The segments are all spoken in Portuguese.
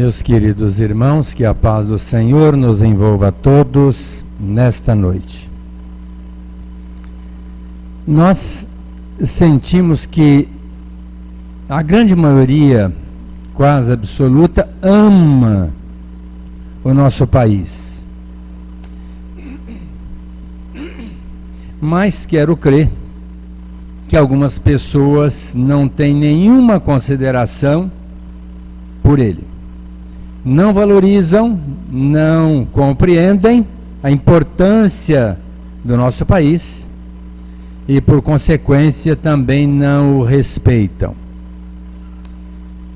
Meus queridos irmãos, que a paz do Senhor nos envolva a todos nesta noite. Nós sentimos que a grande maioria, quase absoluta, ama o nosso país. Mas quero crer que algumas pessoas não têm nenhuma consideração por ele. Não valorizam, não compreendem a importância do nosso país e, por consequência, também não o respeitam.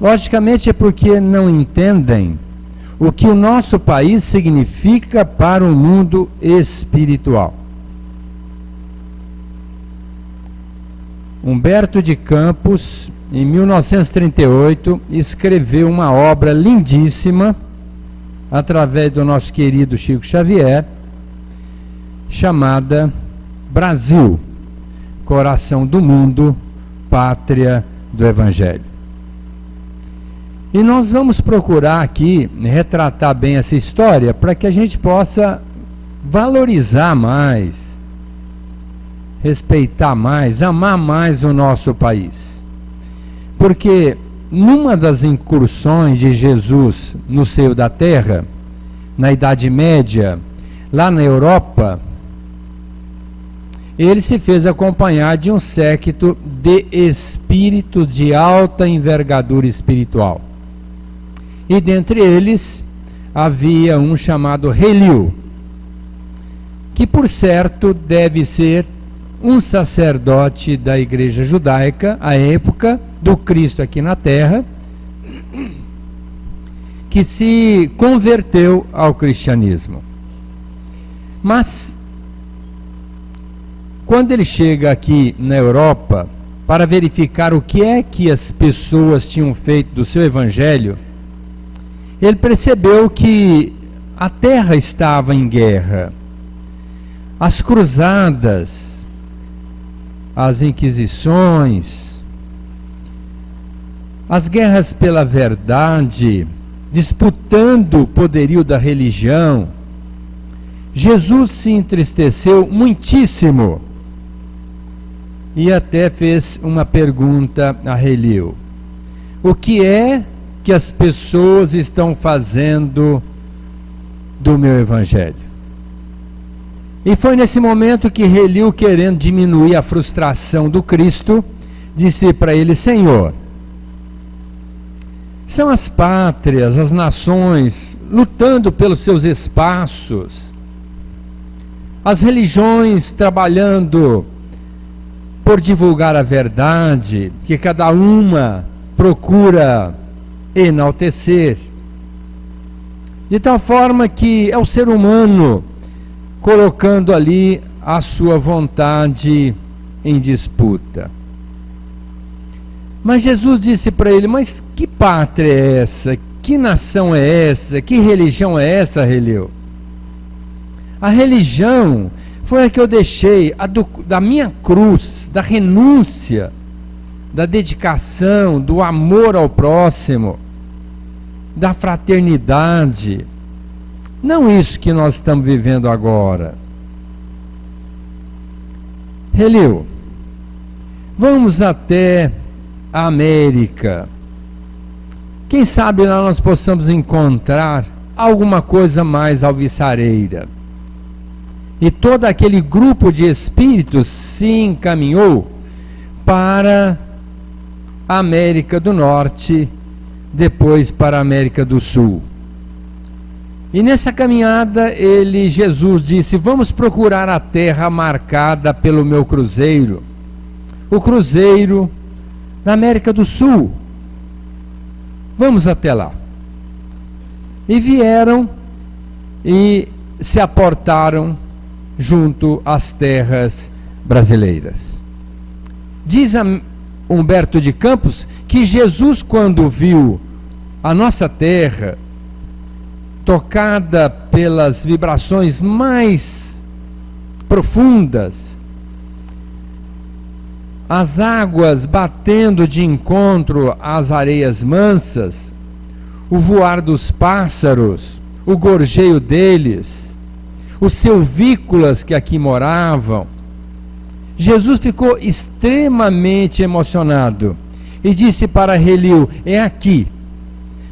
Logicamente é porque não entendem o que o nosso país significa para o mundo espiritual. Humberto de Campos, em 1938, escreveu uma obra lindíssima, através do nosso querido Chico Xavier, chamada Brasil, Coração do Mundo, Pátria do Evangelho. E nós vamos procurar aqui retratar bem essa história para que a gente possa valorizar mais, respeitar mais, amar mais o nosso país. Porque numa das incursões de Jesus no seio da terra, na Idade Média, lá na Europa, ele se fez acompanhar de um séquito de espíritos de alta envergadura espiritual. E dentre eles havia um chamado Hélio, que por certo deve ser um sacerdote da igreja judaica, à época do Cristo aqui na terra, que se converteu ao cristianismo. Mas, quando ele chega aqui na Europa, para verificar o que é que as pessoas tinham feito do seu evangelho, ele percebeu que a terra estava em guerra. As cruzadas, as inquisições, as guerras pela verdade, disputando o poderio da religião. Jesus se entristeceu muitíssimo e até fez uma pergunta a Hélio: o que é que as pessoas estão fazendo do meu evangelho? E foi nesse momento que Hélio, querendo diminuir a frustração do Cristo, disse para ele: Senhor, são as pátrias, as nações, lutando pelos seus espaços, as religiões trabalhando por divulgar a verdade, que cada uma procura enaltecer, de tal forma que é o ser humano colocando ali a sua vontade em disputa. Mas Jesus disse para ele: mas que pátria é essa? Que nação é essa? Que religião é essa, Hélio? A religião foi a que eu deixei, da minha cruz, da renúncia, da dedicação, do amor ao próximo, da fraternidade. Não isso que nós estamos vivendo agora. Hélio, vamos até a América. Quem sabe lá nós possamos encontrar alguma coisa mais alvissareira. E todo aquele grupo de espíritos se encaminhou para a América do Norte, depois para a América do Sul. E nessa caminhada Jesus disse: vamos procurar a terra marcada pelo meu cruzeiro, o cruzeiro da América do Sul. Vamos até lá. E vieram e se aportaram junto às terras brasileiras. Diz Humberto de Campos que Jesus, quando viu a nossa terra tocada pelas vibrações mais profundas, as águas batendo de encontro às areias mansas, o voar dos pássaros, o gorjeio deles, os silvícolas que aqui moravam. Jesus ficou extremamente emocionado e disse para Heliu: é aqui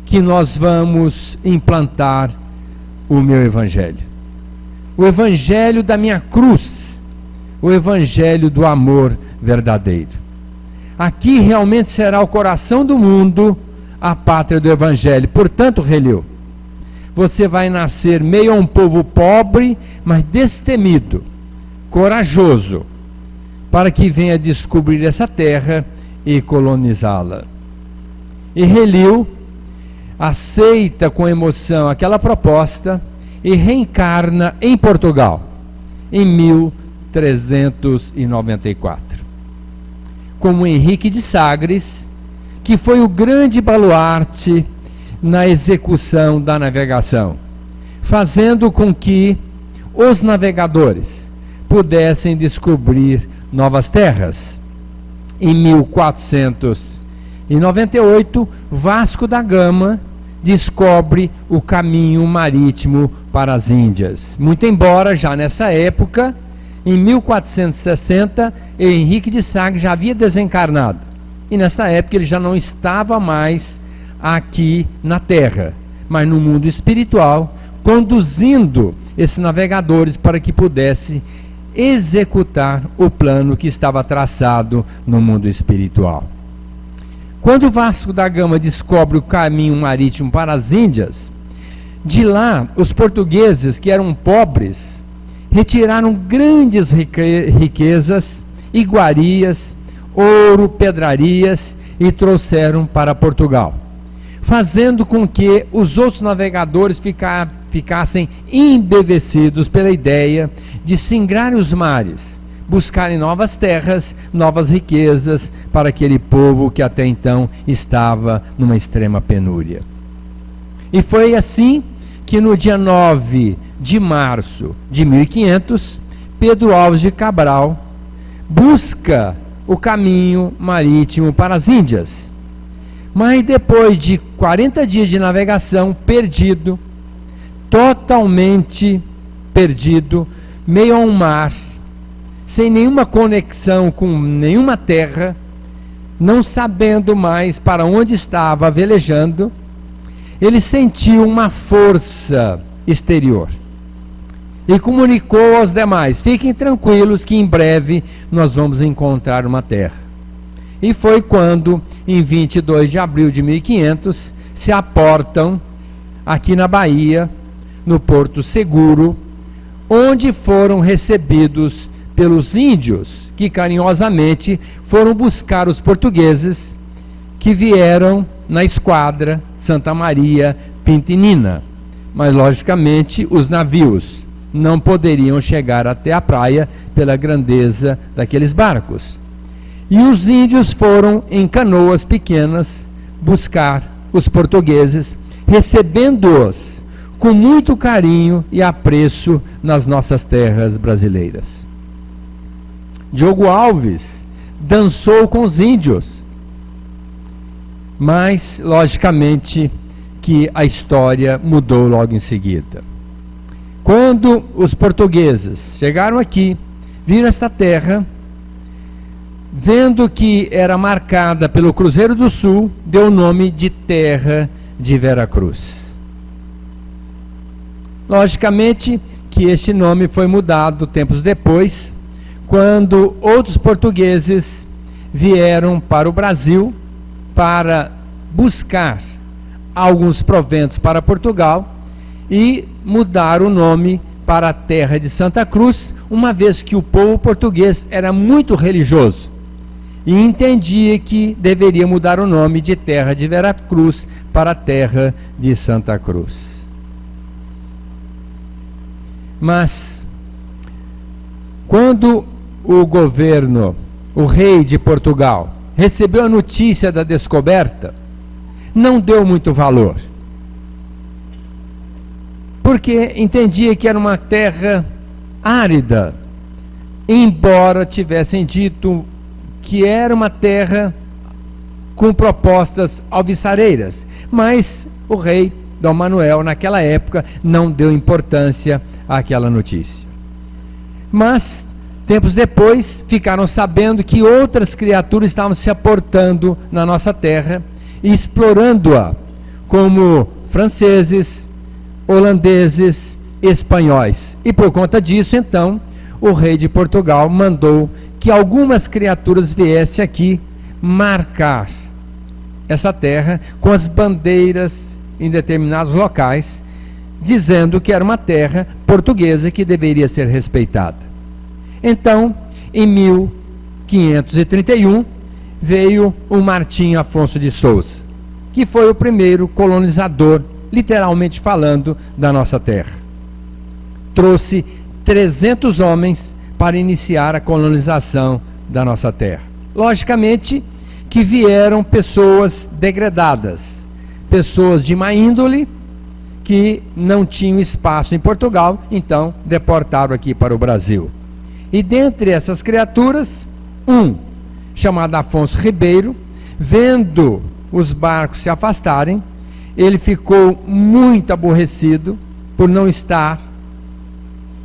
que nós vamos implantar o meu evangelho. O evangelho da minha cruz, o evangelho do amor verdadeiro. Aqui realmente será o coração do mundo, a pátria do evangelho. Portanto, Heliu, você vai nascer meio a um povo pobre, mas destemido, corajoso, para que venha descobrir essa terra e colonizá-la. E Heliu aceita com emoção aquela proposta e reencarna em Portugal, em 1394. Como Henrique de Sagres, que foi o grande baluarte na execução da navegação, fazendo com que os navegadores pudessem descobrir novas terras. Em 1498, Vasco da Gama descobre o caminho marítimo para as Índias. Muito embora já nessa época, em 1460, Henrique de Sagres já havia desencarnado. E nessa época ele já não estava mais aqui na Terra, mas no mundo espiritual, conduzindo esses navegadores para que pudesse executar o plano que estava traçado no mundo espiritual. Quando Vasco da Gama descobre o caminho marítimo para as Índias, de lá os portugueses, que eram pobres, retiraram grandes riquezas, iguarias, ouro, pedrarias e trouxeram para Portugal, fazendo com que os outros navegadores ficassem embevecidos pela ideia de singrarem os mares, buscarem novas terras, novas riquezas para aquele povo que até então estava numa extrema penúria. E foi assim que no dia 9 de março de 1500, Pedro Alves de Cabral busca o caminho marítimo para as Índias. Mas depois de 40 dias de navegação, perdido, totalmente perdido, meio a um mar, sem nenhuma conexão com nenhuma terra, não sabendo mais para onde estava velejando, ele sentiu uma força exterior e comunicou aos demais: fiquem tranquilos que em breve nós vamos encontrar uma terra. E foi quando, em 22 de abril de 1500, se aportam aqui na Bahia, no Porto Seguro, onde foram recebidos pelos índios, que carinhosamente foram buscar os portugueses que vieram na esquadra Santa Maria Pintinina. Mas, logicamente, os navios não poderiam chegar até a praia pela grandeza daqueles barcos. E os índios foram em canoas pequenas buscar os portugueses, recebendo-os com muito carinho e apreço nas nossas terras brasileiras. Diogo Alves dançou com os índios, mas, logicamente, que a história mudou logo em seguida. Quando os portugueses chegaram aqui, viram esta terra, vendo que era marcada pelo Cruzeiro do Sul, deu o nome de Terra de Veracruz. Logicamente que este nome foi mudado tempos depois, quando outros portugueses vieram para o Brasil para buscar alguns proventos para Portugal e mudar o nome para a Terra de Santa Cruz, uma vez que o povo português era muito religioso e entendia que deveria mudar o nome de Terra de Veracruz para a Terra de Santa Cruz. Mas, quando o governo, o rei de Portugal, recebeu a notícia da descoberta, não deu muito valor, porque entendia que era uma terra árida, embora tivessem dito que era uma terra com propostas alvissareiras, mas O rei Dom Manuel, naquela época, não deu importância àquela notícia. Mas, tempos depois, ficaram sabendo que outras criaturas estavam se aportando na nossa terra e explorando-a, como franceses, holandeses, espanhóis. E por conta disso, então, o rei de Portugal mandou que algumas criaturas viessem aqui marcar essa terra com as bandeiras em determinados locais, dizendo que era uma terra portuguesa que deveria ser respeitada. Então, em 1531, veio o Martim Afonso de Souza, que foi o primeiro colonizador, literalmente falando, da nossa terra. Trouxe 300 homens para iniciar a colonização da nossa terra. Logicamente que vieram pessoas degradadas, pessoas de má índole, que não tinham espaço em Portugal, então deportaram aqui para o Brasil. E dentre essas criaturas, chamado Afonso Ribeiro, vendo os barcos se afastarem, ele ficou muito aborrecido por não estar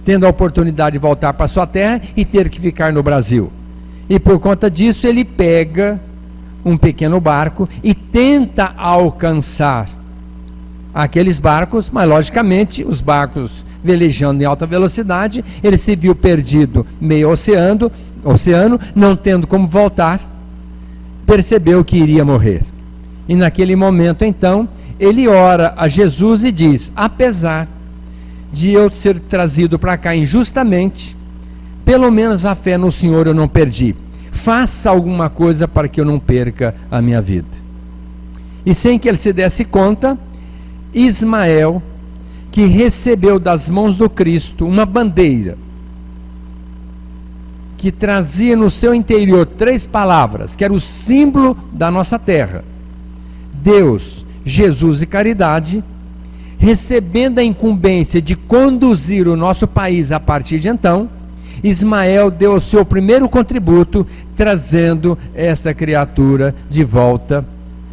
tendo a oportunidade de voltar para sua terra e ter que ficar no Brasil. E por conta disso ele pega um pequeno barco e tenta alcançar aqueles barcos, mas logicamente os barcos velejando em alta velocidade, ele se viu perdido meio oceano, não tendo como voltar, percebeu que iria morrer. E naquele momento então, ele ora a Jesus e diz: apesar de eu ser trazido para cá injustamente, pelo menos a fé no Senhor eu não perdi. Faça alguma coisa para que eu não perca a minha vida. E sem que ele se desse conta, Ismael, que recebeu das mãos do Cristo uma bandeira, que trazia no seu interior 3 palavras, que era o símbolo da nossa terra: Deus, Jesus e caridade, recebendo a incumbência de conduzir o nosso país a partir de então, Ismael deu o seu primeiro contributo, trazendo essa criatura de volta,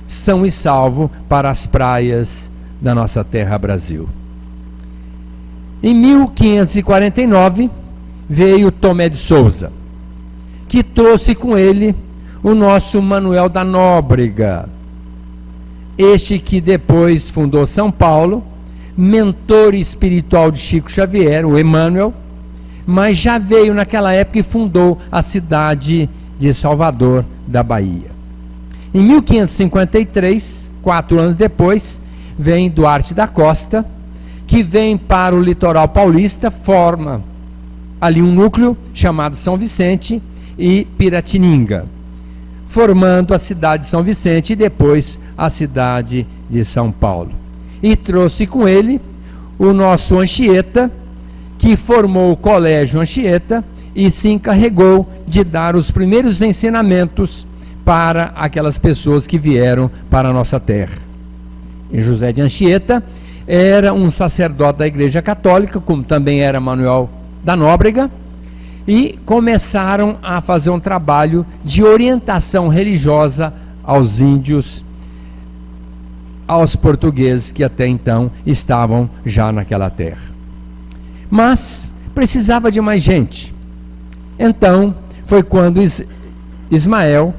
são e salvo, para as praias da nossa terra Brasil. Em 1549, veio Tomé de Souza, que trouxe com ele o nosso Manuel da Nóbrega, este que depois fundou São Paulo, mentor espiritual de Chico Xavier, o Emmanuel, mas já veio naquela época e fundou a cidade de Salvador da Bahia. Em 1553, 4 anos depois, vem Duarte da Costa, que vem para o litoral paulista, forma ali um núcleo chamado São Vicente e Piratininga, formando a cidade de São Vicente e depois a cidade de São Paulo. E trouxe com ele o nosso Anchieta, que formou o Colégio Anchieta e se encarregou de dar os primeiros ensinamentos para aquelas pessoas que vieram para a nossa terra. E José de Anchieta era um sacerdote da Igreja Católica, como também era Manuel da Nóbrega, e começaram a fazer um trabalho de orientação religiosa aos índios, aos portugueses que até então estavam já naquela terra. Mas precisava de mais gente. Então foi quando Ismael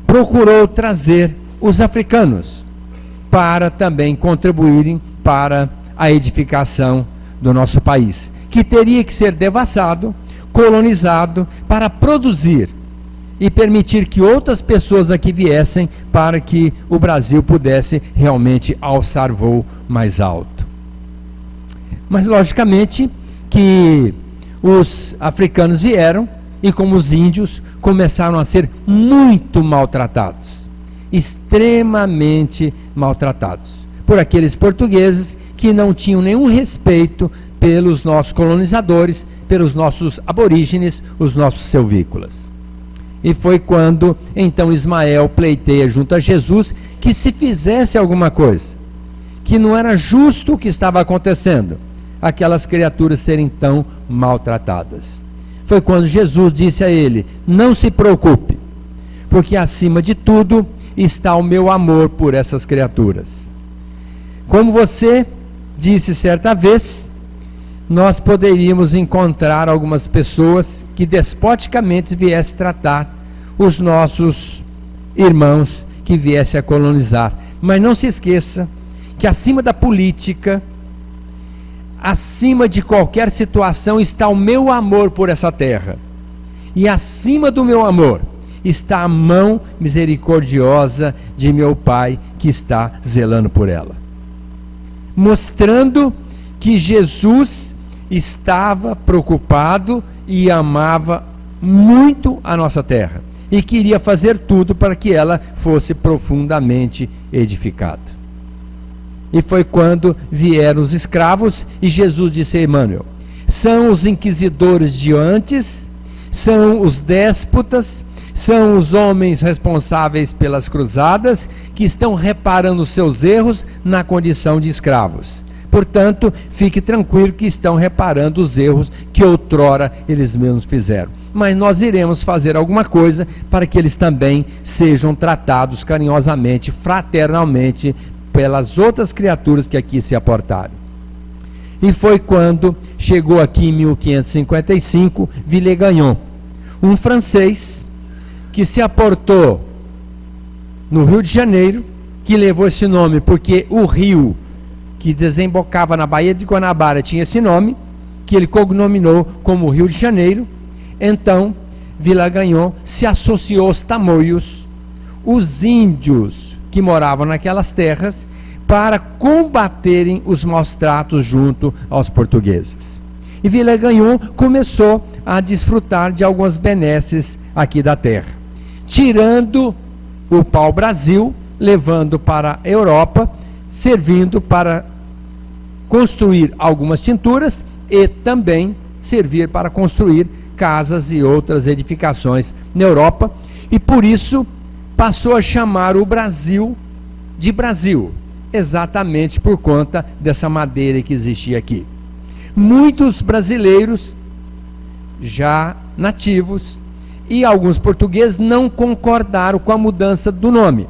procurou trazer os africanos para também contribuírem para a edificação do nosso país, que teria que ser devassado, colonizado, para produzir e permitir que outras pessoas aqui viessem, para que o Brasil pudesse realmente alçar voo mais alto. Mas logicamente que os africanos vieram e, como os índios, começaram a ser muito maltratados, extremamente maltratados, por aqueles portugueses que não tinham nenhum respeito pelos nossos colonizadores, pelos nossos aborígenes, os nossos selvícolas. E foi quando então Ismael pleiteia junto a Jesus que se fizesse alguma coisa, que não era justo o que estava acontecendo, aquelas criaturas serem tão maltratadas. Foi quando Jesus disse a ele: não se preocupe, porque acima de tudo está o meu amor por essas criaturas. Como você disse certa vez, nós poderíamos encontrar algumas pessoas que despoticamente viessem tratar os nossos irmãos que viessem a colonizar. Mas não se esqueça que acima da política, acima de qualquer situação, está o meu amor por essa terra. E acima do meu amor está a mão misericordiosa de meu Pai que está zelando por ela. Mostrando que Jesus estava preocupado e amava muito a nossa terra. E queria fazer tudo para que ela fosse profundamente edificada. E foi quando vieram os escravos e Jesus disse a Emmanuel: são os inquisidores de antes, são os déspotas, são os homens responsáveis pelas cruzadas que estão reparando os seus erros na condição de escravos. Portanto, fique tranquilo que estão reparando os erros que outrora eles mesmos fizeram. Mas nós iremos fazer alguma coisa para que eles também sejam tratados carinhosamente, fraternalmente, pelas outras criaturas que aqui se aportaram. E foi quando chegou aqui em 1555, Villegagnon, um francês que se aportou no Rio de Janeiro, que levou esse nome porque o rio que desembocava na Baía de Guanabara tinha esse nome, que ele cognominou como Rio de Janeiro. Então, Villegagnon se associou aos tamoios, os índios que moravam naquelas terras, para combaterem os maus tratos junto aos portugueses. E Villegagnon começou a desfrutar de algumas benesses aqui da terra, tirando o pau-brasil, levando para a Europa, servindo para construir algumas tinturas e também servir para construir casas e outras edificações na Europa, e por isso passou a chamar o Brasil de Brasil, exatamente por conta dessa madeira que existia aqui. Muitos brasileiros já nativos e alguns portugueses não concordaram com a mudança do nome.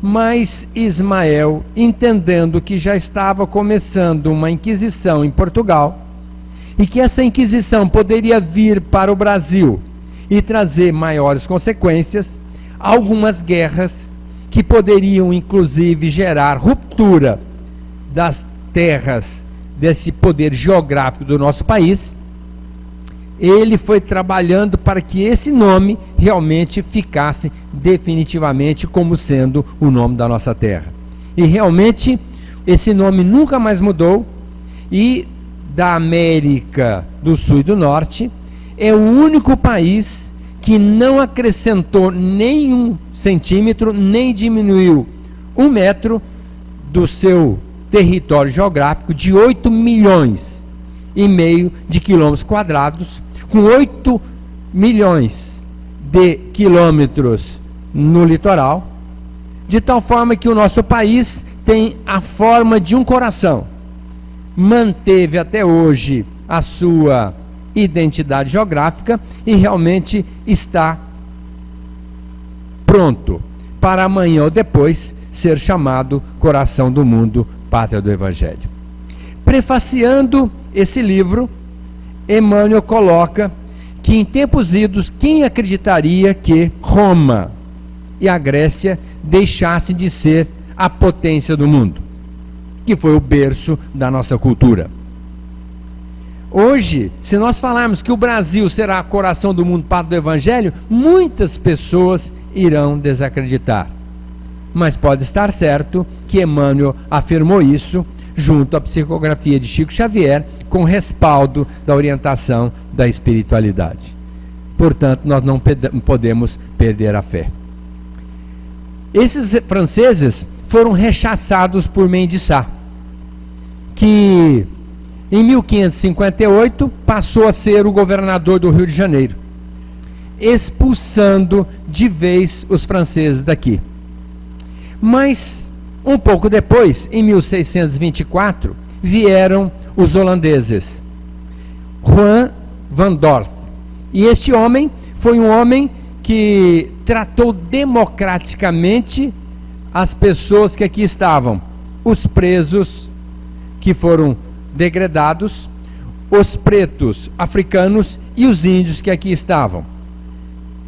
Mas Ismael, entendendo que já estava começando uma inquisição em Portugal, e que essa inquisição poderia vir para o Brasil e trazer maiores consequências, algumas guerras que poderiam inclusive gerar ruptura das terras desse poder geográfico do nosso país, ele foi trabalhando para que esse nome realmente ficasse definitivamente como sendo o nome da nossa terra. E realmente esse nome nunca mais mudou, e da América do Sul e do Norte é o único país que não acrescentou nem 1 centímetro, nem diminuiu 1 metro do seu território geográfico de 8,5 milhões de quilômetros quadrados, com 8 milhões de quilômetros no litoral, de tal forma que o nosso país tem a forma de um coração. Manteve até hoje a sua identidade geográfica e realmente está pronto para amanhã ou depois ser chamado Coração do Mundo, Pátria do Evangelho. Prefaciando esse livro, Emmanuel coloca que em tempos idos, quem acreditaria que Roma e a Grécia deixassem de ser a potência do mundo, que foi o berço da nossa cultura. Hoje, se nós falarmos que o Brasil será coração do mundo, pátria do Evangelho, muitas pessoas irão desacreditar. Mas pode estar certo que Emmanuel afirmou isso junto à psicografia de Chico Xavier, com respaldo da orientação da espiritualidade. Portanto, nós não podemos perder a fé. Esses franceses foram rechaçados por Mendes Sá, que em 1558 passou a ser o governador do Rio de Janeiro, expulsando de vez os franceses daqui. Mas um pouco depois, em 1624, vieram os holandeses, Juan van Dort. E este homem foi um homem que tratou democraticamente as pessoas que aqui estavam, os presos que foram degredados, os pretos africanos e os índios que aqui estavam,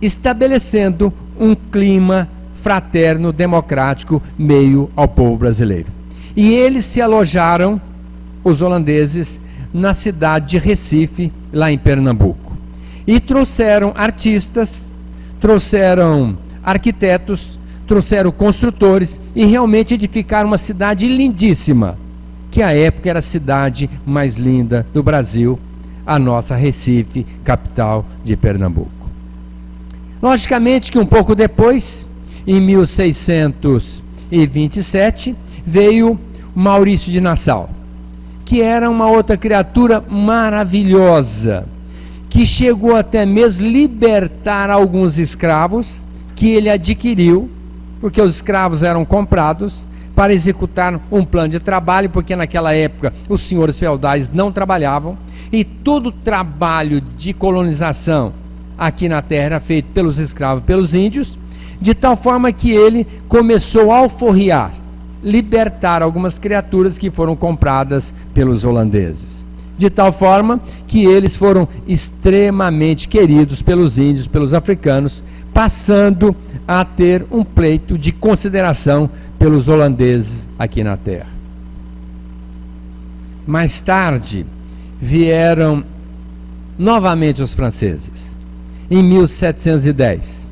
estabelecendo um clima fraterno, democrático, meio ao povo brasileiro. E eles se alojaram, os holandeses, na cidade de Recife, lá em Pernambuco. E trouxeram artistas, trouxeram arquitetos, trouxeram construtores e realmente edificaram uma cidade lindíssima, que à época era a cidade mais linda do Brasil, a nossa Recife, capital de Pernambuco. Logicamente que um pouco depois, em 1627, veio Maurício de Nassau, que era uma outra criatura maravilhosa, que chegou até mesmo libertar alguns escravos que ele adquiriu, porque os escravos eram comprados para executar um plano de trabalho, porque naquela época os senhores feudais não trabalhavam, e todo o trabalho de colonização aqui na terra era feito pelos escravos, pelos índios, de tal forma que ele começou a alforriar, libertar algumas criaturas que foram compradas pelos holandeses. De tal forma que eles foram extremamente queridos pelos índios, pelos africanos, passando a ter um pleito de consideração pelos holandeses aqui na terra. Mais tarde, vieram novamente os franceses, em 1710.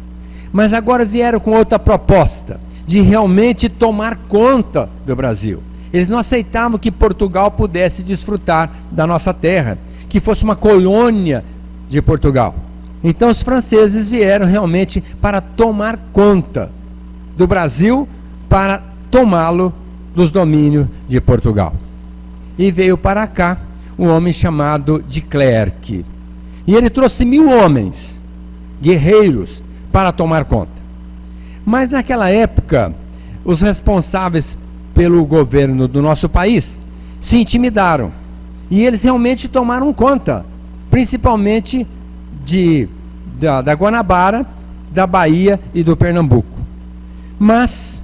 Mas agora vieram com outra proposta, de realmente tomar conta do Brasil. Eles não aceitavam que Portugal pudesse desfrutar da nossa terra, que fosse uma colônia de Portugal. Então os franceses vieram realmente para tomar conta do Brasil, para tomá-lo dos domínios de Portugal. E veio para cá um homem chamado de Klerk. E ele trouxe 1000 homens, guerreiros, para tomar conta. Mas naquela época, os responsáveis pelo governo do nosso país se intimidaram. E eles realmente tomaram conta, principalmente da Guanabara, da Bahia e do Pernambuco. Mas,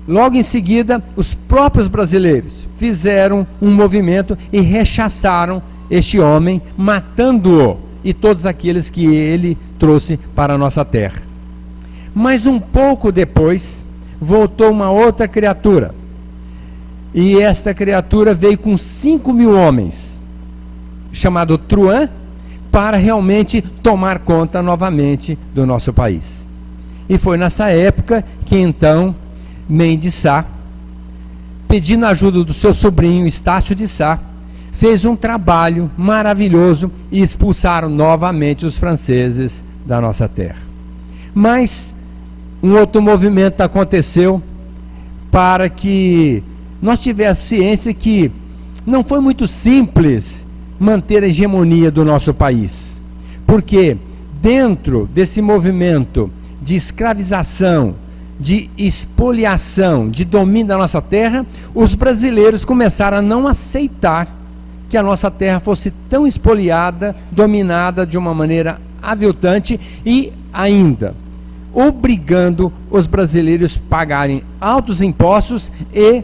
logo em seguida, os próprios brasileiros fizeram um movimento e rechaçaram este homem, matando-o e todos aqueles que ele trouxe para a nossa terra. Mas um pouco depois, voltou uma outra criatura. E esta criatura veio com 5.000 homens, chamado Truan, para realmente tomar conta novamente do nosso país. E foi nessa época que então Mendes Sá, pedindo a ajuda do seu sobrinho Estácio de Sá, fez um trabalho maravilhoso e expulsaram novamente os franceses da nossa terra. Mas um outro movimento aconteceu para que nós tivéssemos ciência que não foi muito simples manter a hegemonia do nosso país, porque dentro desse movimento de escravização, de expoliação, de domínio da nossa terra, os brasileiros começaram a não aceitar que a nossa terra fosse tão expoliada, dominada de uma maneira aviltante e ainda obrigando os brasileiros a pagarem altos impostos e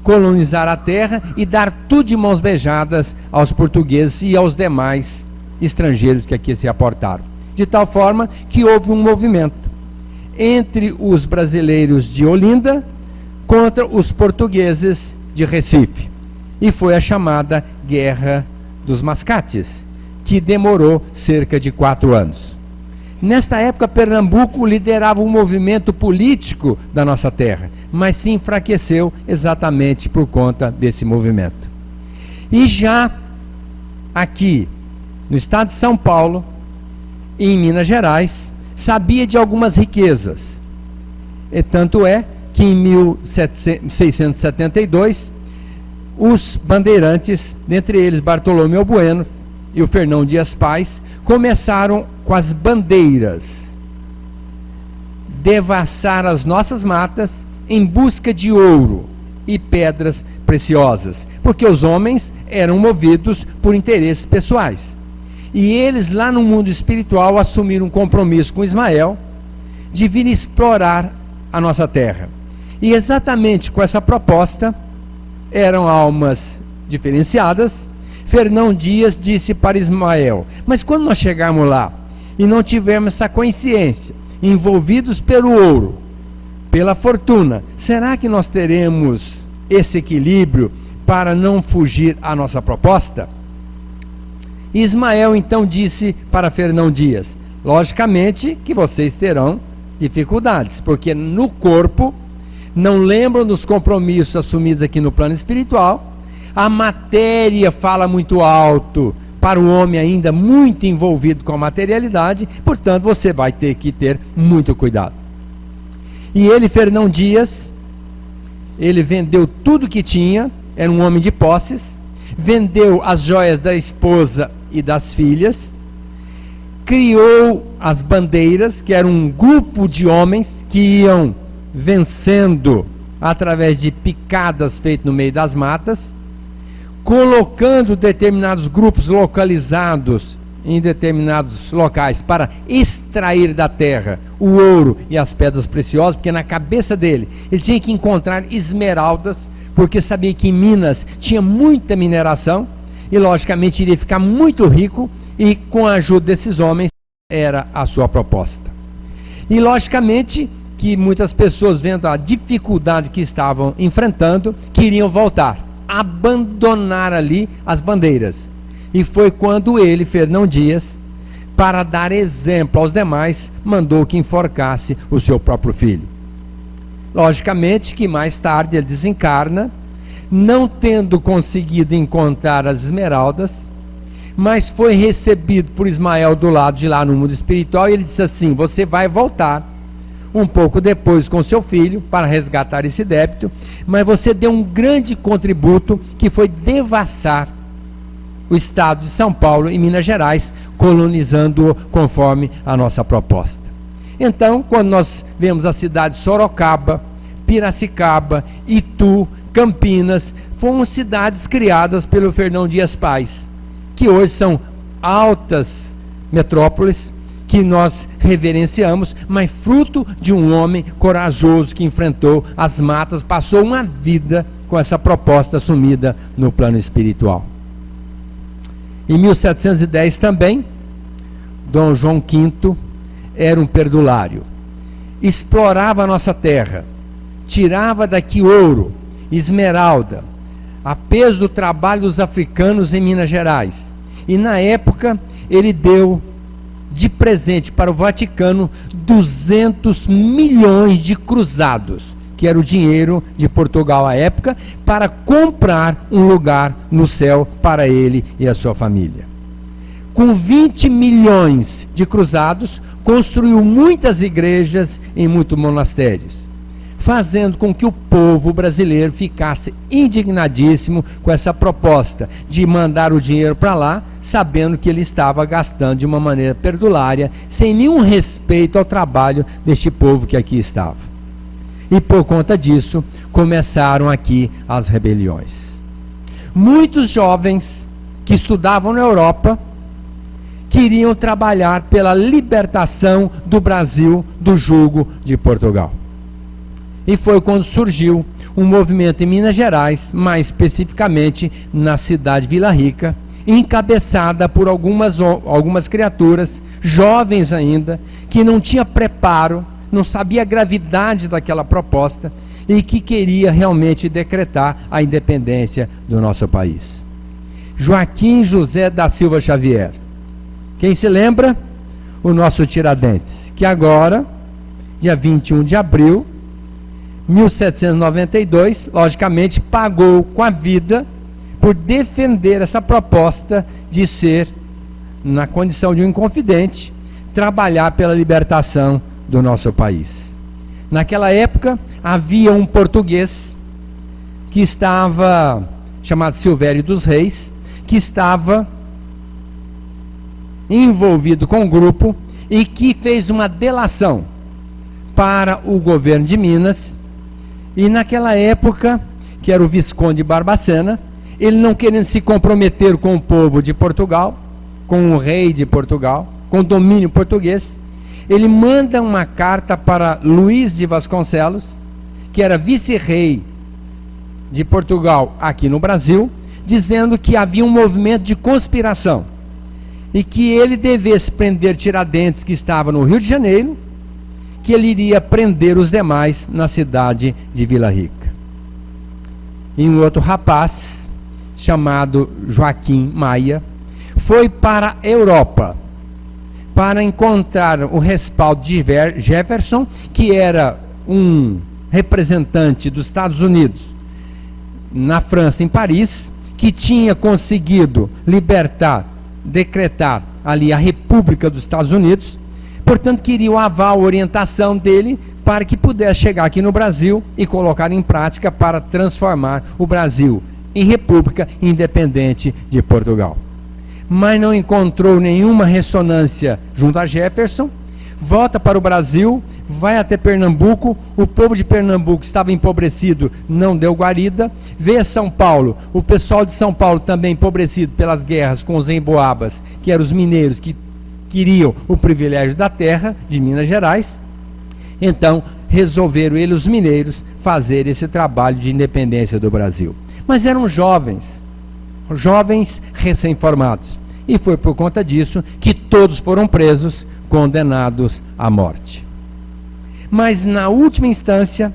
colonizar a terra e dar tudo de mãos beijadas aos portugueses e aos demais estrangeiros que aqui se aportaram. De tal forma que houve um movimento entre os brasileiros de Olinda contra os portugueses de Recife. E foi a chamada Guerra dos Mascates, que demorou cerca de 4 anos. Nesta época, Pernambuco liderava um movimento político da nossa terra, mas se enfraqueceu exatamente por conta desse movimento. E já aqui, no estado de São Paulo, e em Minas Gerais, sabia de algumas riquezas. E tanto é que em 1672, os bandeirantes, dentre eles Bartolomeu Bueno e o Fernão Dias Paz, começaram com as bandeiras, devassar as nossas matas em busca de ouro e pedras preciosas, porque os homens eram movidos por interesses pessoais. E eles lá no mundo espiritual assumiram um compromisso com Ismael de vir explorar a nossa terra. E exatamente com essa proposta, eram almas diferenciadas. Fernão Dias disse para Ismael: mas quando nós chegarmos lá e não tivermos essa consciência, envolvidos pelo ouro, pela fortuna, será que nós teremos esse equilíbrio para não fugir à nossa proposta? Ismael então disse para Fernão Dias: logicamente que vocês terão dificuldades, porque no corpo não lembram dos compromissos assumidos aqui no plano espiritual, a matéria fala muito alto para o homem ainda muito envolvido com a materialidade, portanto você vai ter que ter muito cuidado. E ele, Fernão Dias, ele vendeu tudo que tinha, era um homem de posses, vendeu as joias da esposa e das filhas, criou as bandeiras, que era um grupo de homens que iam vencendo através de picadas feitas no meio das matas, colocando determinados grupos localizados em determinados locais para extrair da terra o ouro e as pedras preciosas, porque na cabeça dele ele tinha que encontrar esmeraldas, porque sabia que em Minas tinha muita mineração e logicamente iria ficar muito rico, e com a ajuda desses homens era a sua proposta. E logicamente que muitas pessoas, vendo a dificuldade que estavam enfrentando, queriam voltar, abandonar ali as bandeiras. E foi quando ele, Fernão Dias, para dar exemplo aos demais, mandou que enforcasse o seu próprio filho. Logicamente que mais tarde ele desencarna, não tendo conseguido encontrar as esmeraldas, mas foi recebido por Ismael do lado de lá no mundo espiritual, e ele disse assim: você vai voltar um pouco depois com seu filho para resgatar esse débito, mas você deu um grande contributo, que foi devassar o estado de São Paulo e Minas Gerais, colonizando-o conforme a nossa proposta. Então, quando nós vemos a cidade de Sorocaba, Piracicaba, Itu, Campinas, foram cidades criadas pelo Fernão Dias Pais, que hoje são altas metrópoles, que nós reverenciamos, mas fruto de um homem corajoso que enfrentou as matas, passou uma vida com essa proposta assumida no plano espiritual. Em 1710 também, Dom João V era um perdulário, explorava a nossa terra, tirava daqui ouro, esmeralda, a peso do trabalho dos africanos em Minas Gerais, e na época ele deu de presente para o Vaticano 200 milhões de cruzados, que era o dinheiro de Portugal à época, para comprar um lugar no céu para ele e a sua família. Com 20 milhões de cruzados, construiu muitas igrejas e muitos monastérios, fazendo com que o povo brasileiro ficasse indignadíssimo com essa proposta de mandar o dinheiro para lá, sabendo que ele estava gastando de uma maneira perdulária, sem nenhum respeito ao trabalho deste povo que aqui estava. E por conta disso, começaram aqui as rebeliões. Muitos jovens que estudavam na Europa queriam trabalhar pela libertação do Brasil do jugo de Portugal. E foi quando surgiu um movimento em Minas Gerais, mais especificamente na cidade de Vila Rica, encabeçada por algumas criaturas, jovens ainda, que não tinha preparo, não sabia a gravidade daquela proposta e que queria realmente decretar a independência do nosso país. Joaquim José da Silva Xavier. Quem se lembra? O nosso Tiradentes, que agora, dia 21 de abril, 1792, logicamente, pagou com a vida por defender essa proposta de ser, na condição de um inconfidente, trabalhar pela libertação do nosso país. Naquela época, havia um português que estava, chamado Silvério dos Reis, que estava envolvido com um grupo e que fez uma delação para o governo de Minas. E naquela época, que era o Visconde de Barbacena, ele não querendo se comprometer com o povo de Portugal, com o rei de Portugal, com o domínio português, ele manda uma carta para Luís de Vasconcelos, que era vice-rei de Portugal aqui no Brasil, dizendo que havia um movimento de conspiração e que ele devesse prender Tiradentes, que estava no Rio de Janeiro, que ele iria prender os demais na cidade de Vila Rica. E um outro rapaz, chamado Joaquim Maia, foi para a Europa para encontrar o respaldo de Jefferson, que era um representante dos Estados Unidos na França, em Paris, que tinha conseguido decretar ali a República dos Estados Unidos, portanto queria o aval, a orientação dele para que pudesse chegar aqui no Brasil e colocar em prática para transformar o Brasil em república independente de Portugal. Mas não encontrou nenhuma ressonância junto a Jefferson, volta para o Brasil, vai até Pernambuco, o povo de Pernambuco estava empobrecido, não deu guarida, veio a São Paulo, o pessoal de São Paulo também empobrecido pelas guerras com os emboabas, que eram os mineiros que queriam o privilégio da terra de Minas Gerais. Então resolveram eles, os mineiros, fazer esse trabalho de independência do Brasil. Mas eram jovens recém-formados, e foi por conta disso que todos foram presos, condenados à morte. Mas na última instância,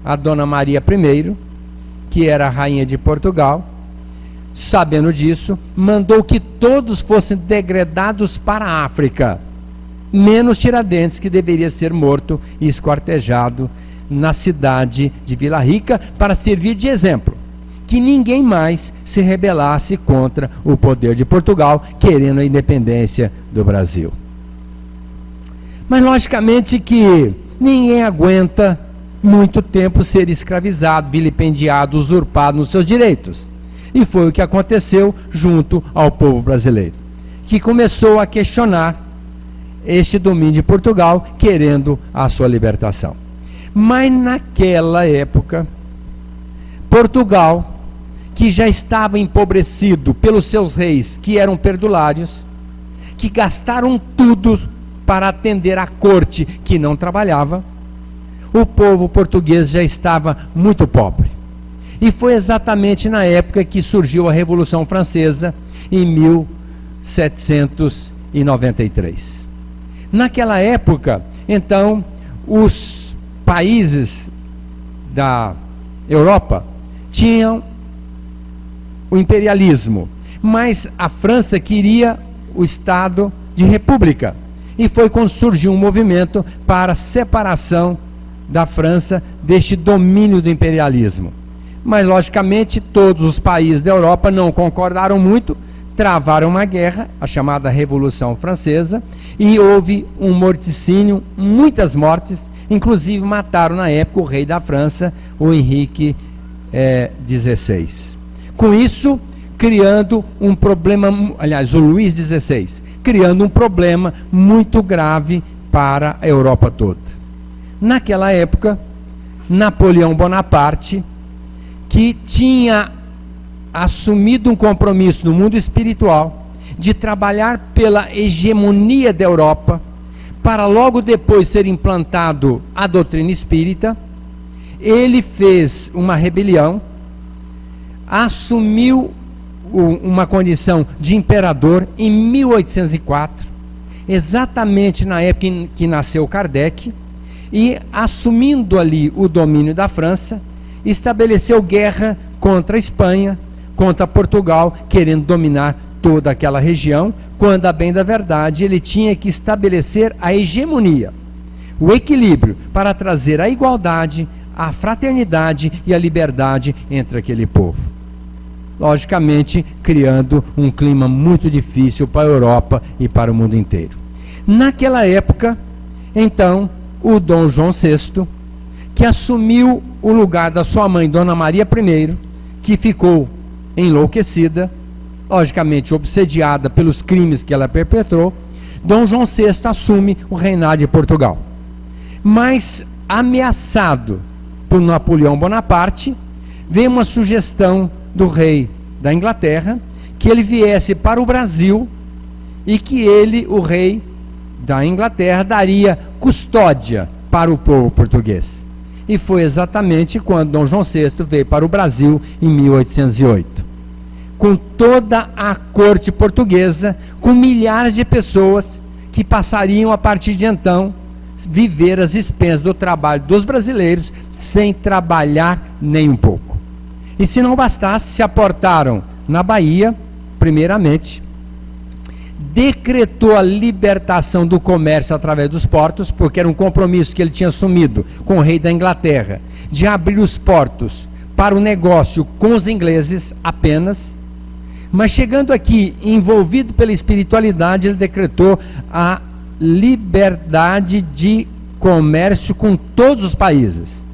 a Dona Maria I, que era a rainha de Portugal, sabendo disso, mandou que todos fossem degredados para a África, menos Tiradentes, que deveria ser morto e esquartejado na cidade de Vila Rica, para servir de exemplo, que ninguém mais se rebelasse contra o poder de Portugal, querendo a independência do Brasil. Mas logicamente que ninguém aguenta muito tempo ser escravizado, vilipendiado, usurpado nos seus direitos. E foi o que aconteceu junto ao povo brasileiro, que começou a questionar este domínio de Portugal, querendo a sua libertação. Mas naquela época, Portugal, que já estava empobrecido pelos seus reis, que eram perdulários, que gastaram tudo para atender a corte que não trabalhava, o povo português já estava muito pobre. E foi exatamente na época que surgiu a Revolução Francesa, em 1793. Naquela época, então, os países da Europa tinham o imperialismo, mas a França queria o Estado de República, e foi quando surgiu um movimento para a separação da França deste domínio do imperialismo. Mas logicamente todos os países da Europa não concordaram muito, travaram uma guerra, a chamada Revolução Francesa, e houve um morticínio, muitas mortes, inclusive mataram na época o rei da França, o Henrique XVI. Com isso, criando um problema, aliás, o Luís XVI, criando um problema muito grave para a Europa toda. Naquela época, Napoleão Bonaparte, que tinha assumido um compromisso no mundo espiritual de trabalhar pela hegemonia da Europa, para logo depois ser implantado a doutrina espírita, ele fez uma rebelião, assumiu uma condição de imperador em 1804, exatamente na época em que nasceu Kardec, e assumindo ali o domínio da França, estabeleceu guerra contra a Espanha, contra Portugal, querendo dominar toda aquela região, quando, a bem da verdade, ele tinha que estabelecer a hegemonia, o equilíbrio, para trazer a igualdade, a fraternidade e a liberdade entre aquele povo. Logicamente, criando um clima muito difícil para a Europa e para o mundo inteiro. Naquela época, então, o Dom João VI, que assumiu o lugar da sua mãe, Dona Maria I, que ficou enlouquecida, logicamente obsediada pelos crimes que ela perpetrou, Dom João VI assume o reinado de Portugal. Mas, ameaçado por Napoleão Bonaparte, veio uma sugestão do rei da Inglaterra, que ele viesse para o Brasil e que ele, o rei da Inglaterra, daria custódia para o povo português. E foi exatamente quando Dom João VI veio para o Brasil em 1808. Com toda a corte portuguesa, com milhares de pessoas que passariam a partir de então viver às expensas do trabalho dos brasileiros sem trabalhar nem um pouco. E se não bastasse, se aportaram na Bahia, primeiramente, decretou a libertação do comércio através dos portos, porque era um compromisso que ele tinha assumido com o rei da Inglaterra, de abrir os portos para o negócio com os ingleses apenas. Mas chegando aqui, envolvido pela espiritualidade, ele decretou a liberdade de comércio com todos os países,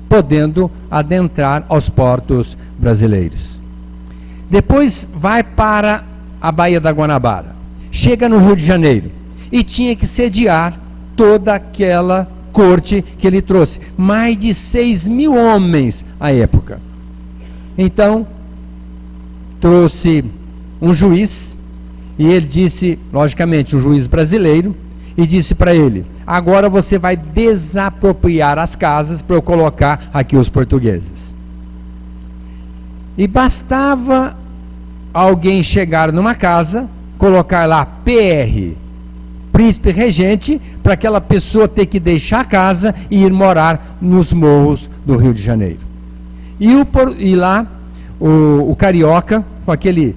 podendo adentrar aos portos brasileiros. Depois vai para a Baía da Guanabara, chega no Rio de Janeiro e tinha que sediar toda aquela corte que ele trouxe, mais de 6.000 homens à época. Então trouxe um juiz, e ele disse, logicamente, um juiz brasileiro, e disse para ele: agora você vai desapropriar as casas para eu colocar aqui os portugueses. E bastava alguém chegar numa casa, colocar lá PR, príncipe regente, para aquela pessoa ter que deixar a casa e ir morar nos morros do Rio de Janeiro. E lá, o carioca, com aquele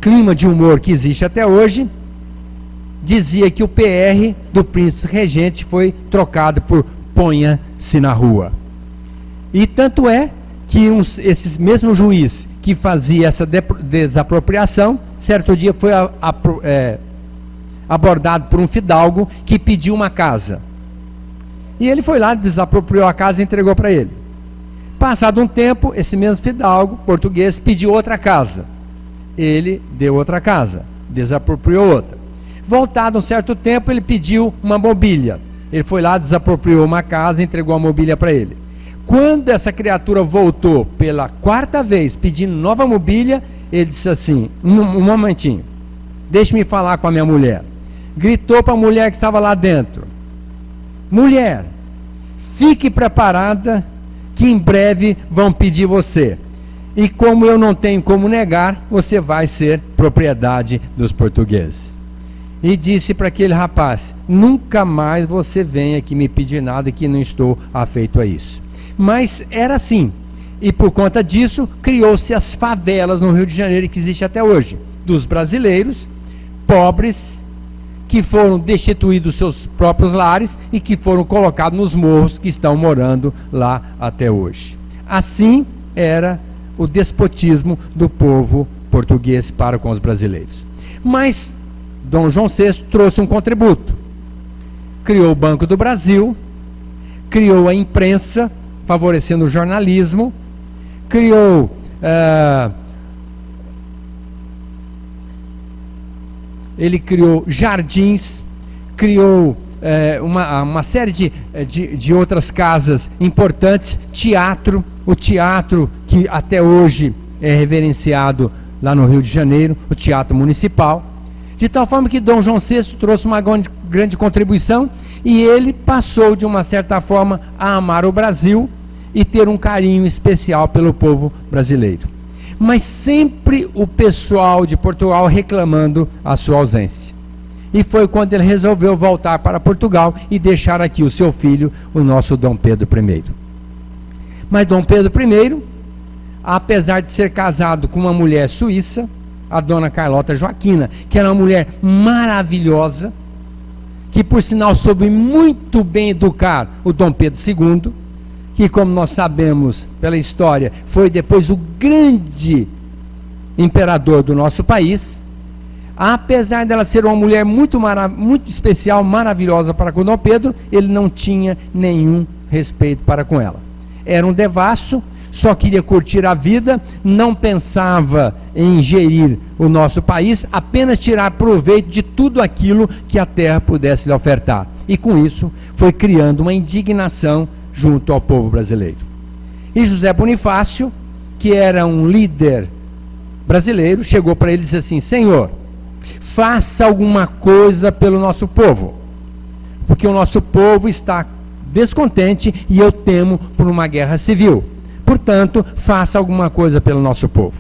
clima de humor que existe até hoje, dizia que o PR do príncipe regente foi trocado por ponha-se na rua. E tanto é que esse mesmo juiz que fazia essa desapropriação, certo dia foi abordado por um fidalgo que pediu uma casa. E ele foi lá, desapropriou a casa e entregou para ele. Passado um tempo, esse mesmo fidalgo português pediu outra casa. Ele deu outra casa, desapropriou outra. Voltado um certo tempo, ele pediu uma mobília. Ele foi lá, desapropriou uma casa e entregou a mobília para ele. Quando essa criatura voltou pela quarta vez pedindo nova mobília, ele disse assim: um momentinho, deixe-me falar com a minha mulher. Gritou para a mulher que estava lá dentro: mulher, fique preparada que em breve vão pedir você. E como eu não tenho como negar, você vai ser propriedade dos portugueses. E disse para aquele rapaz: nunca mais você venha aqui me pedir nada, que não estou afeito a isso. Mas era assim, e por conta disso criou-se as favelas no Rio de Janeiro, que existe até hoje, dos brasileiros pobres que foram destituídos dos seus próprios lares e que foram colocados nos morros, que estão morando lá até hoje. Assim era o despotismo do povo português para com os brasileiros. Mas Dom João VI trouxe um contributo, criou o Banco do Brasil, criou a imprensa, favorecendo o jornalismo, criou ele criou jardins, criou uma série de outras casas importantes, teatro, o teatro que até hoje é reverenciado lá no Rio de Janeiro, o Teatro Municipal, de tal forma que Dom João VI trouxe uma grande contribuição, e ele passou, de uma certa forma, a amar o Brasil e ter um carinho especial pelo povo brasileiro. Mas sempre o pessoal de Portugal reclamando a sua ausência. E foi quando ele resolveu voltar para Portugal e deixar aqui o seu filho, o nosso Dom Pedro I. Mas Dom Pedro I, apesar de ser casado com uma mulher suíça, a dona Carlota Joaquina, que era uma mulher maravilhosa, que por sinal soube muito bem educar o Dom Pedro II, que, como nós sabemos pela história, foi depois o grande imperador do nosso país. Apesar dela ser uma mulher muito especial, maravilhosa para com Dom Pedro, ele não tinha nenhum respeito para com ela. Era um devasso, só queria curtir a vida, não pensava em gerir o nosso país, apenas tirar proveito de tudo aquilo que a terra pudesse lhe ofertar. E com isso foi criando uma indignação junto ao povo brasileiro. E José Bonifácio, que era um líder brasileiro, chegou para ele e disse assim: Senhor, faça alguma coisa pelo nosso povo, porque o nosso povo está descontente e eu temo por uma guerra civil. Portanto, faça alguma coisa pelo nosso povo.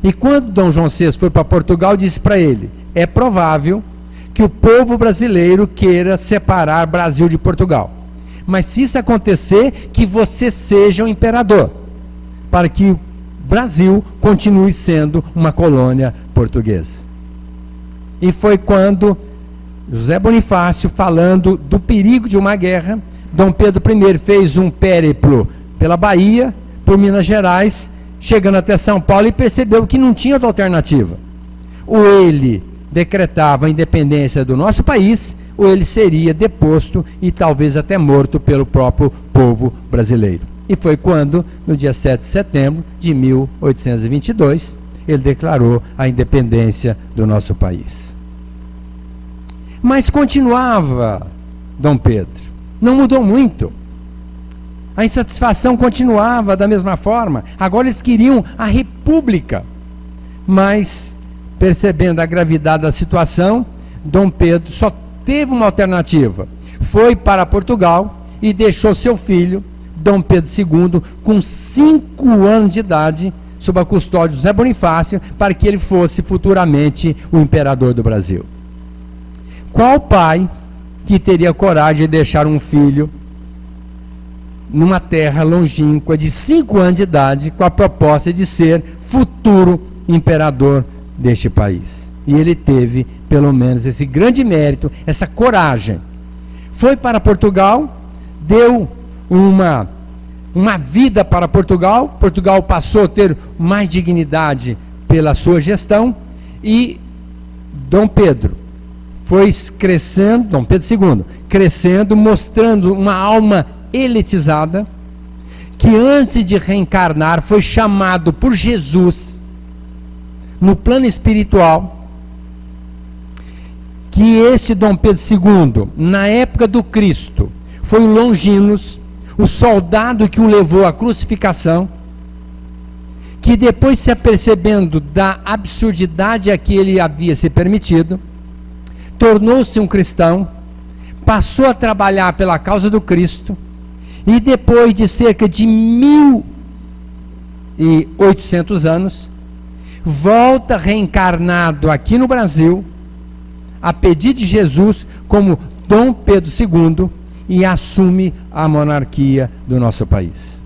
E quando Dom João VI foi para Portugal, disse para ele: é provável que o povo brasileiro queira separar Brasil de Portugal. Mas se isso acontecer, que você seja o imperador, para que o Brasil continue sendo uma colônia portuguesa. E foi quando José Bonifácio, falando do perigo de uma guerra, Dom Pedro I fez um périplo pela Bahia, por Minas Gerais, chegando até São Paulo, e percebeu que não tinha outra alternativa. Ou ele decretava a independência do nosso país, ou ele seria deposto e talvez até morto pelo próprio povo brasileiro. E foi quando, no dia 7 de setembro de 1822, ele declarou a independência do nosso país. Mas continuava Dom Pedro, não mudou muito. A insatisfação continuava da mesma forma. Agora eles queriam a república. Mas, percebendo a gravidade da situação, Dom Pedro só teve uma alternativa. Foi para Portugal e deixou seu filho, Dom Pedro II, com 5 anos de idade, sob a custódia de José Bonifácio, para que ele fosse futuramente o imperador do Brasil. Qual pai que teria coragem de deixar um filho numa terra longínqua de 5 anos de idade, com a proposta de ser futuro imperador deste país? E ele teve, pelo menos, esse grande mérito, essa coragem. Foi para Portugal, deu uma vida para Portugal. Portugal passou a ter mais dignidade pela sua gestão, e Dom Pedro foi crescendo, Dom Pedro II, crescendo, mostrando uma alma elitizada, que antes de reencarnar foi chamado por Jesus no plano espiritual, que este Dom Pedro II, na época do Cristo, foi o Longinos, o soldado que o levou à crucificação, que depois, se apercebendo da absurdidade a que ele havia se permitido, tornou-se um cristão, passou a trabalhar pela causa do Cristo, e depois de cerca de 1800 anos, volta reencarnado aqui no Brasil, a pedido de Jesus, como Dom Pedro II, e assume a monarquia do nosso país.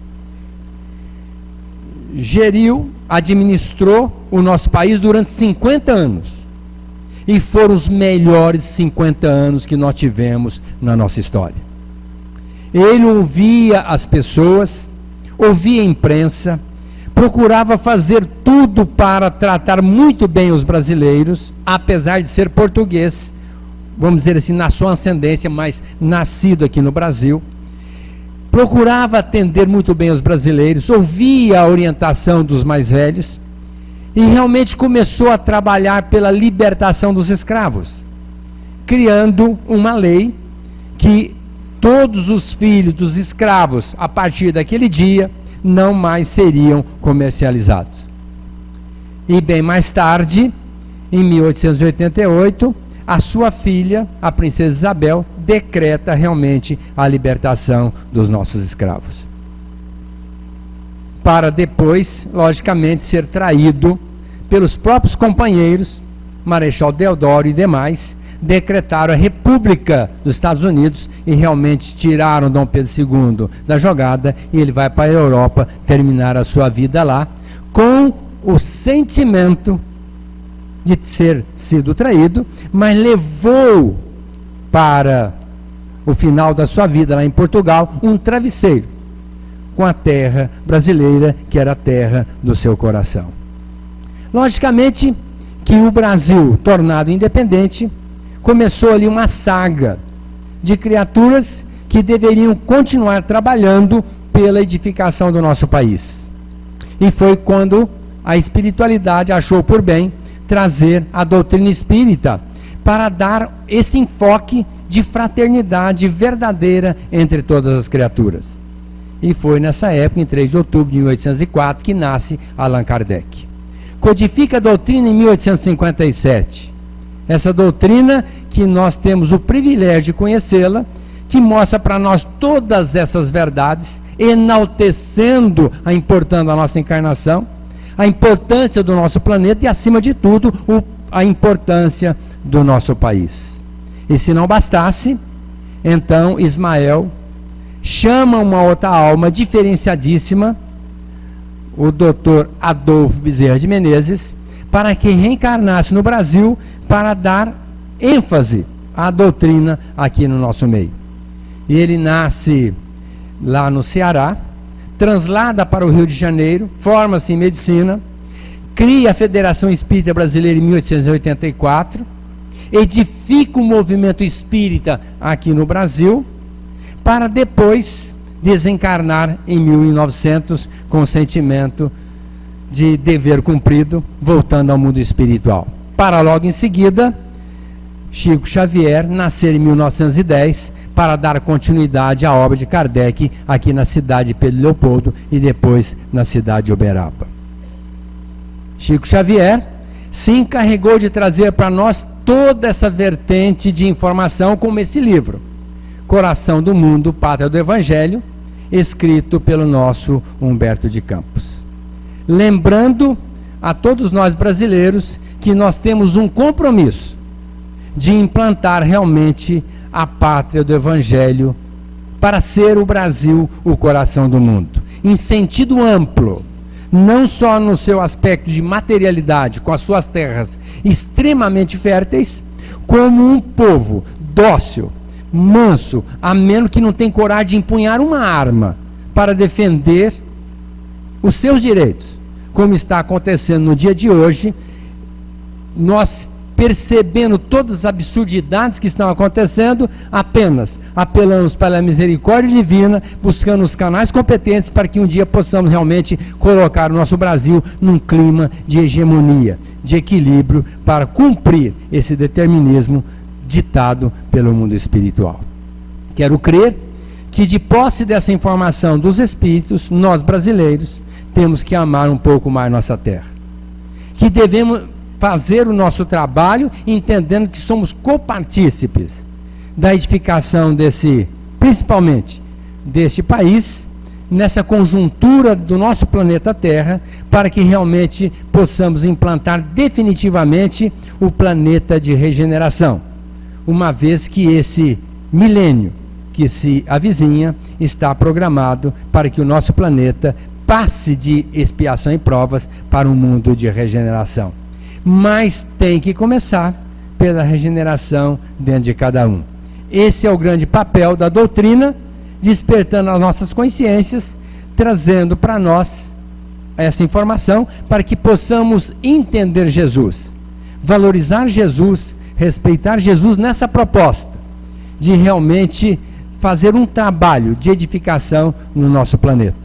Geriu, administrou o nosso país durante 50 anos. E foram os melhores 50 anos que nós tivemos na nossa história. Ele ouvia as pessoas, ouvia a imprensa, procurava fazer tudo para tratar muito bem os brasileiros, apesar de ser português, vamos dizer assim, na sua ascendência, mas nascido aqui no Brasil. Procurava atender muito bem os brasileiros, ouvia a orientação dos mais velhos, e realmente começou a trabalhar pela libertação dos escravos, criando uma lei que todos os filhos dos escravos, a partir daquele dia, não mais seriam comercializados. E bem mais tarde, em 1888, a sua filha, a princesa Isabel, decreta realmente a libertação dos nossos escravos. Para depois, logicamente, ser traído pelos próprios companheiros, Marechal Deodoro e demais, decretaram a República dos Estados Unidos e realmente tiraram Dom Pedro II da jogada, e ele vai para a Europa terminar a sua vida lá, com o sentimento de ter sido traído, mas levou para o final da sua vida lá em Portugal um travesseiro com a terra brasileira, que era a terra do seu coração. Logicamente que o Brasil, tornado independente, começou ali uma saga de criaturas que deveriam continuar trabalhando pela edificação do nosso país. E foi quando a espiritualidade achou por bem trazer a doutrina espírita para dar esse enfoque de fraternidade verdadeira entre todas as criaturas. E foi nessa época, em 3 de outubro de 1804, que nasce Allan Kardec. Codifica a doutrina em 1857. Essa doutrina, que nós temos o privilégio de conhecê-la, que mostra para nós todas essas verdades, enaltecendo a importância da nossa encarnação, a importância do nosso planeta e, acima de tudo, a importância do nosso país. E se não bastasse, então Ismael chama uma outra alma diferenciadíssima, o Dr. Adolfo Bezerra de Menezes, para que reencarnasse no Brasil para dar ênfase à doutrina aqui no nosso meio. E ele nasce lá no Ceará, translada para o Rio de Janeiro, forma-se em medicina, cria a Federação Espírita Brasileira em 1884, edifica o movimento espírita aqui no Brasil, para depois desencarnar em 1900 com o sentimento de dever cumprido, voltando ao mundo espiritual. Para logo em seguida, Chico Xavier nascer em 1910 para dar continuidade à obra de Kardec aqui na cidade de Pedro Leopoldo e depois na cidade de Uberaba. Chico Xavier se encarregou de trazer para nós toda essa vertente de informação, como esse livro, Coração do Mundo, Pátria do Evangelho, escrito pelo nosso Humberto de Campos. Lembrando a todos nós brasileiros que nós temos um compromisso de implantar realmente a pátria do Evangelho para ser o Brasil o coração do mundo, em sentido amplo, não só no seu aspecto de materialidade, com as suas terras extremamente férteis, como um povo dócil, manso, ameno, que não tem coragem de empunhar uma arma para defender os seus direitos, como está acontecendo no dia de hoje. Nós, percebendo todas as absurdidades que estão acontecendo, apenas apelamos para a misericórdia divina, buscando os canais competentes para que um dia possamos realmente colocar o nosso Brasil num clima de hegemonia, de equilíbrio, para cumprir esse determinismo ditado pelo mundo espiritual. Quero crer que, de posse dessa informação dos espíritos, nós brasileiros temos que amar um pouco mais nossa terra, que devemos fazer o nosso trabalho entendendo que somos copartícipes da edificação principalmente deste país, nessa conjuntura do nosso planeta Terra, para que realmente possamos implantar definitivamente o planeta de regeneração, uma vez que esse milênio que se avizinha está programado para que o nosso planeta passe de expiação e provas para um mundo de regeneração. Mas tem que começar pela regeneração dentro de cada um. Esse é o grande papel da doutrina, despertando as nossas consciências, trazendo para nós essa informação para que possamos entender Jesus, valorizar Jesus, respeitar Jesus nessa proposta de realmente fazer um trabalho de edificação no nosso planeta.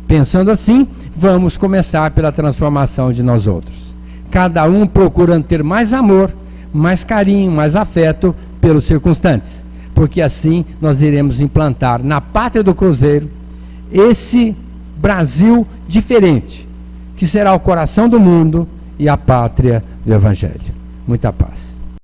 Pensando assim, vamos começar pela transformação de nós outros. Cada um procurando ter mais amor, mais carinho, mais afeto pelos circunstantes, porque assim nós iremos implantar na pátria do Cruzeiro esse Brasil diferente, que será o coração do mundo e a pátria do Evangelho. Muita paz.